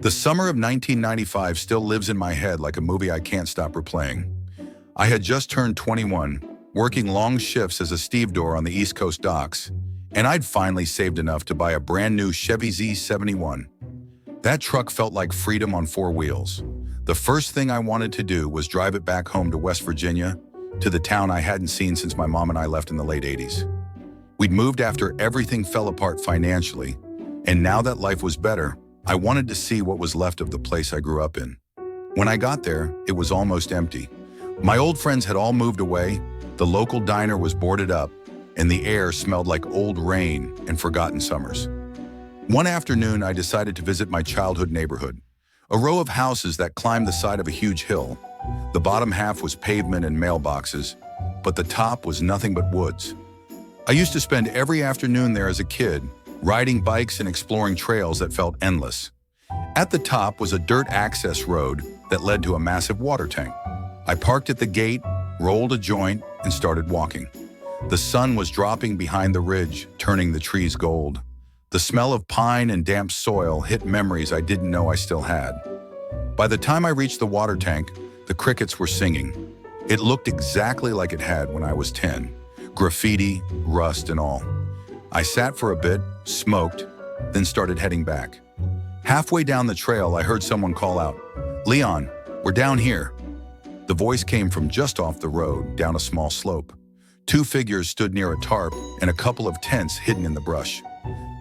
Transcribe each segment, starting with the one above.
The summer of 1995 still lives in my head like a movie I can't stop replaying. I had just turned 21, working long shifts as a stevedore on the East Coast docks, and I'd finally saved enough to buy a brand new Chevy Z71. That truck felt like freedom on four wheels. The first thing I wanted to do was drive it back home to West Virginia, to the town I hadn't seen since my mom and I left in the late 80s. We'd moved after everything fell apart financially, and now that life was better, I wanted to see what was left of the place I grew up in. When I got there, it was almost empty. My old friends had all moved away, the local diner was boarded up, and the air smelled like old rain and forgotten summers. One afternoon, I decided to visit my childhood neighborhood, a row of houses that climbed the side of a huge hill. The bottom half was pavement and mailboxes, but the top was nothing but woods. I used to spend every afternoon there as a kid, riding bikes and exploring trails that felt endless. At the top was a dirt access road that led to a massive water tank. I parked at the gate, rolled a joint, and started walking. The sun was dropping behind the ridge, turning the trees gold. The smell of pine and damp soil hit memories I didn't know I still had. By the time I reached the water tank, the crickets were singing. It looked exactly like it had when I was 10, graffiti, rust, and all. I sat for a bit, smoked, then started heading back. Halfway down the trail, I heard someone call out, "Leon, we're down here." The voice came from just off the road, down a small slope. Two figures stood near a tarp and a couple of tents hidden in the brush.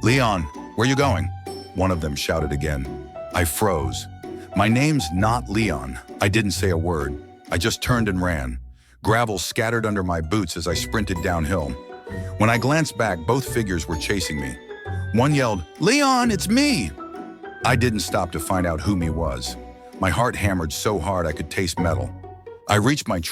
"Leon, where you going?" one of them shouted again. I froze. My name's not Leon. I didn't say a word. I just turned and ran. Gravel scattered under my boots as I sprinted downhill. When I glanced back, both figures were chasing me. One yelled, "Leon, it's me!" I didn't stop to find out who me was. My heart hammered so hard I could taste metal. I reached my truck.